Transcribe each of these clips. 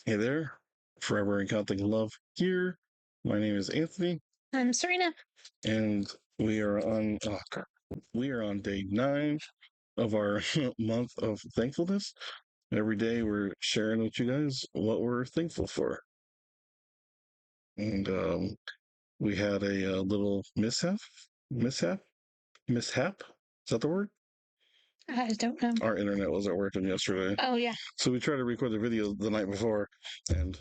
Hey there, Forever Encountering Love here. My name is Anthony, I'm Serena. and we are on day 9 of our month of thankfulness. Every day we're sharing with you guys what we're thankful for, and we had a little mishap. Is that the word? I don't know. Our internet wasn't working yesterday, Oh yeah, so we tried to record the video the night before, and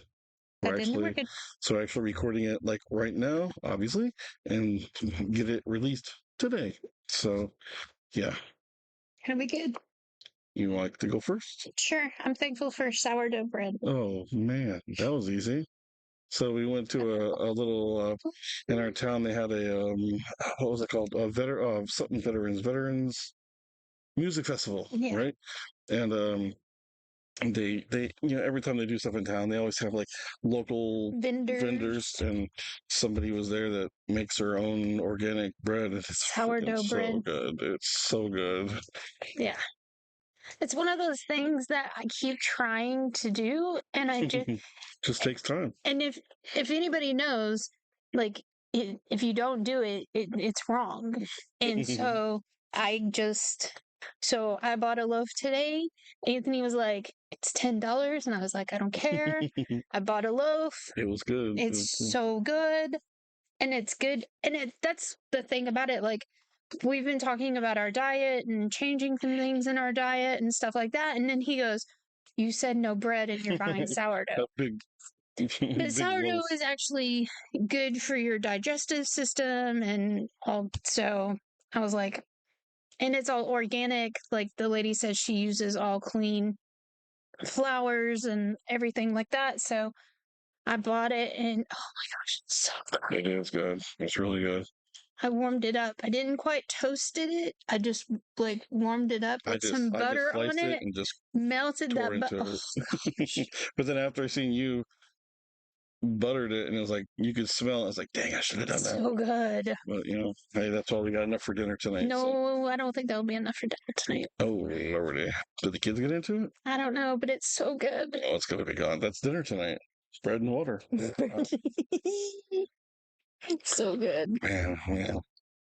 that We're didn't actually work. Good. so we're actually recording it like right now, obviously, and get it released today. So yeah, It'll be good. you like to go first? Sure. I'm thankful for sourdough bread. Oh man, that was easy. So we went to a little in our town. They had a what was it called? A something veterans music festival, Yeah. right? And they every time they do stuff in town they always have like local vendors, Vendors. and somebody was there that makes her own organic bread, and it's freaking Sourdough so bread. good. It's so good. Yeah. It's one of those things that I keep trying to do, and I just Just takes time. and if anybody knows, like if you don't do it, it's wrong. And so I bought a loaf today. Anthony was like, "It's $10," and I was like, "I don't care." I bought a loaf. It was good. It was It's good. so good, and it's good, and that's the thing about it. Like we've been talking about our diet and changing some things in our diet and stuff like that, and then he goes, "You said no bread, and you're buying A sourdough." big But big sourdough loaf. is actually good for your digestive system and all. So I was like, and it's all organic. Like the lady says, she uses all clean flours and everything like that. So I bought it, and oh my gosh, it's so good. It is good. It's really good. I warmed it up. I didn't quite toasted it. I just like warmed it up, I put just some I just butter on sliced it it, and just melted tore that butter. into Oh it. gosh, But then after I seen you buttered it, and it was like you could smell it. I was like, dang, I should have done that. so good. But hey, that's all we got enough for dinner tonight. So. No, I don't think that'll be enough for dinner tonight. Oh lordy, did the kids get into it? I don't know, but it's so good. Oh, it's gonna be gone. That's dinner tonight. Bread and water. So good. Man.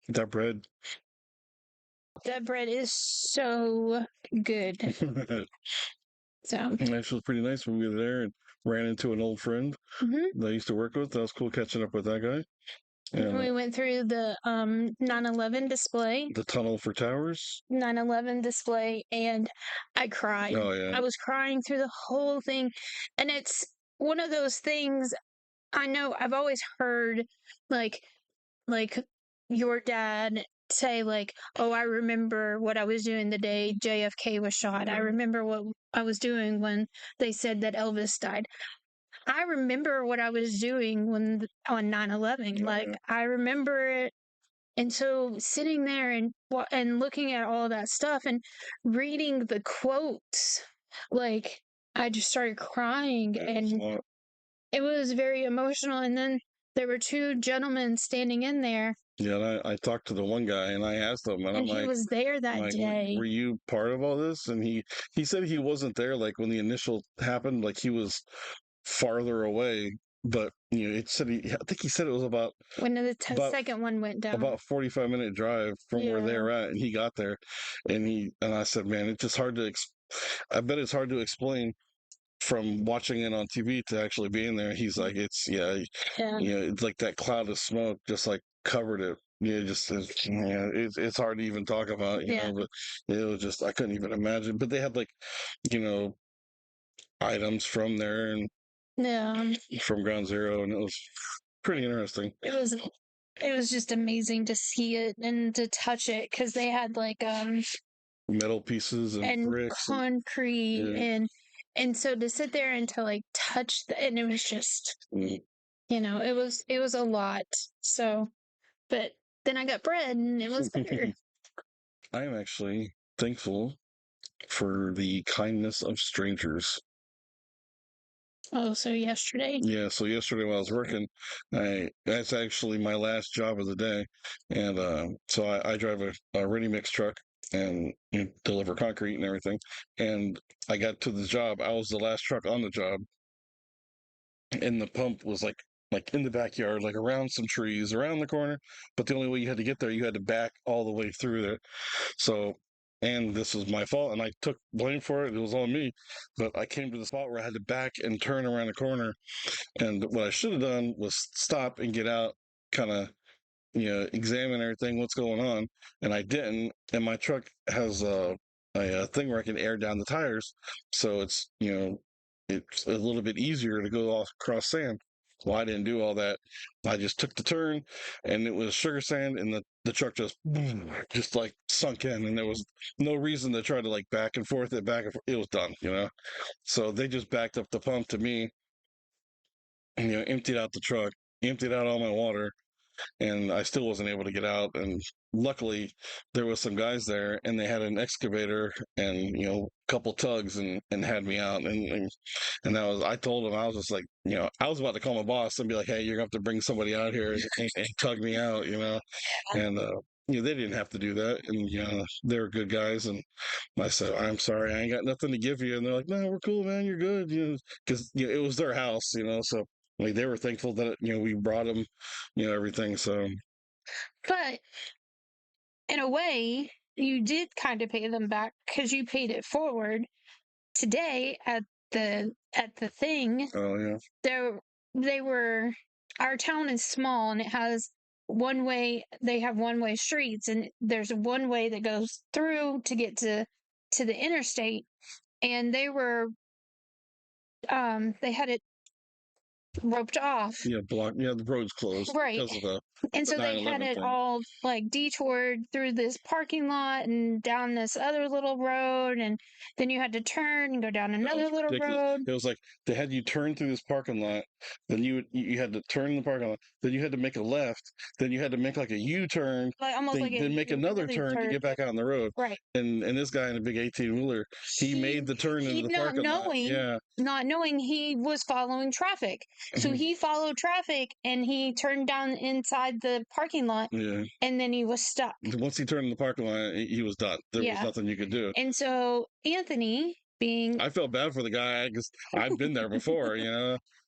That bread. That bread is so good. So, Actually, was pretty nice when we were there and ran into an old friend mhm. that I used to work with. That was cool catching up with that guy. And then Yeah, we went through the 9/11 display, the tunnel for towers. 9/11 display, and I cried. Oh yeah, I was crying through the whole thing. And it's one of those things. I know I've always heard like like your dad say like, "Oh, I remember what I was doing the day JFK was shot. I remember what I was doing when they said that Elvis died." I remember what I was doing on 9/11. oh Like yeah. I remember it. And so sitting there and looking at all that stuff and reading the quotes, like I just started crying, It was a and lot. it was very emotional. And then there were two gentlemen standing in there, Yeah, and I talked to the one guy and I asked him, and and he was there I'm that like, day. were you part of all this? And he said he wasn't there, like when the initial happened, like he was farther away. But it said I think he said it was When the about second one went down. 45-minute drive from where Yeah. they're at, and he got there, and I said, man, it's just hard to I bet it's hard to explain from watching it on TV to actually being there. He's like, it's Yeah. it's like that cloud of smoke just like covered it. Yeah, it's hard to even talk about, Yeah. but it was just I couldn't even imagine. But they had like, you know, items from there and Yeah. from Ground Zero, and it was pretty interesting. It was just amazing to see it and to touch it, because they had like Metal pieces and and bricks and concrete, yeah. and so to sit there and to like touch and it was just, Mm. it was a lot. So, but then I got bread and it was better. I am actually thankful for the kindness of strangers. Oh, so yesterday. Yeah, so yesterday while I was working, that's actually my last job of the day, and so I drive a ready mix truck and deliver concrete and everything. And I got to the job. I was the last truck on the job, and the pump was like in the backyard, like around some trees, around the corner. But the only way you had to get there, you had to back all the way through there. So, and this was my fault, and I took blame for it. It was on me. But I came to the spot where I had to back and turn around the corner. And what I should have done was stop and get out, kind of, examine everything, what's going on. And I didn't. And my truck has a thing where I can air down the tires. So it's a little bit easier to go off across sand. Well, I didn't do all that. I just took the turn, and it was sugar sand, and the truck just like sunk in, and there was no reason to try to like back and forth it back and forth. It was done. So they just backed up the pump to me, and emptied out the truck, emptied out all my water, and I still wasn't able to get out. And luckily, there was some guys there, and they had an excavator and a couple tugs, and had me out. And that was, I told them, I was just like, I was about to call my boss and be like, hey, you're gonna have to bring somebody out here and tug me out. And they didn't have to do that, and they were good guys. And I said, I'm sorry, I ain't got nothing to give you. And they're like, no, we're cool, man, you're good. Because it was their house. So like they were thankful that we brought them, everything. So But in a way, you did kind of pay them back because you paid it forward. Today at the thing, oh yeah, there they were. Our town is small and it has one way. They have one way streets, and there's one way that goes through to get to the interstate. And they had it roped off. yeah, the road's closed Right. because of the And so they had 9/11 it thing. all like detoured through this parking lot and down this other little road. And then you had to turn and go down That another was little ridiculous. road. It was like they had you turn through this parking lot, then you had to turn in the parking lot, then you had to make a left, then you had to make like a U-turn, Like almost like then a make another really turn to turn. get back on the road. Right. And this guy in a big 18-wheeler, he He made the turn into he the not parking lot. knowing Yeah. not knowing he was following traffic. So he followed traffic and he turned down inside the parking lot Yeah. and then he was stuck. Once he turned in the parking lot, he was done. There was Yeah. nothing you could do. And so Anthony being I felt bad for the guy because I've been there before,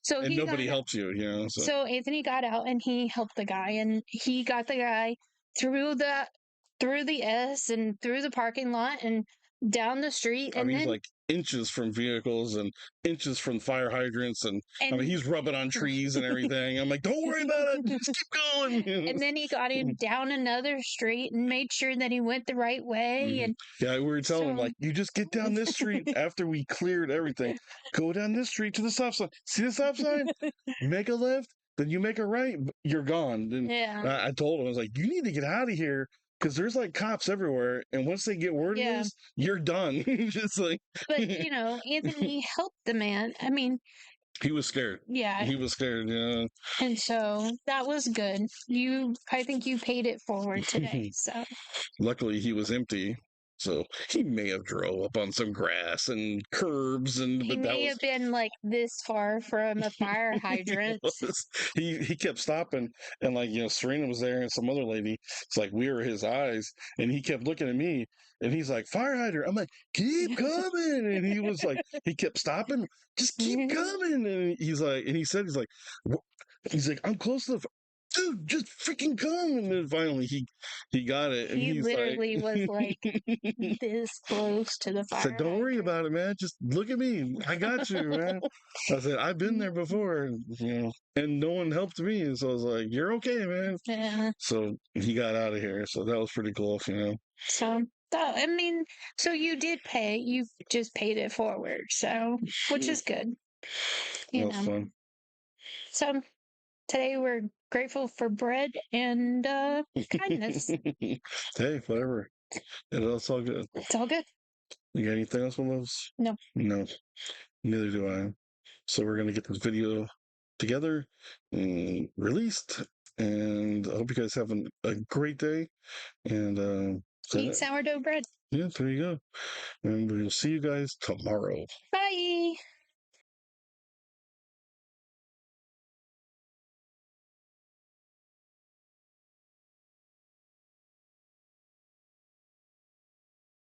so and he nobody got helps you. So so Anthony got out and he helped the guy and he got the guy through the S and through the parking lot and down the street I and mean, he's then like inches from vehicles and inches from fire hydrants, and I mean, and he's rubbing on trees and everything. I'm like, don't worry about it, just keep going. and then he got him down another street and made sure that he went the right way. Mhm. And Yeah, we were telling him so like, you just get down this street after we cleared everything. Go down this street to the stop sign. See the stop sign? Make a left, then you make a right. You're gone. Then yeah, I told him, I was like, you need to get out of here because there's like cops everywhere, and once they get word of yeah. this, you're done. Just like But Anthony helped the man. I mean, he was scared. yeah. He was scared. Yeah. And so that was good. I think you paid it forward today. So Luckily, he was empty, so he may have drove up on some grass and curbs, he but that may was have been like this far from a fire hydrant. he kept stopping, and like Serena was there and some other lady. It's like we were his eyes, and he kept looking at me, and he's like, fire hydrant. I'm like, keep coming, and he was like, he kept stopping, just keep coming, and he's like, he's like, I'm close to the. Dude, just freaking come! And then finally, he got it, and He he's like, literally was like this close to the said, fire "Don't worry hydrant. about it, man. Just look at me. I got you, man." I said, "I've been there before, and no one helped me." And so I was like, "You're okay, man." Yeah. So he got out of here. So that was pretty cool. So that, I mean, so you did pay. You just paid it forward. So which is good. That You was know. fun. So today we're grateful for bread and kindness. Hey, whatever. It's all good. It's all good. You got anything else, my loves? No. No, neither do I. So we're gonna get this video together and released. And I hope you guys have a great day. And Eat sourdough bread. yeah, there you go. And we'll see you guys tomorrow. Bye.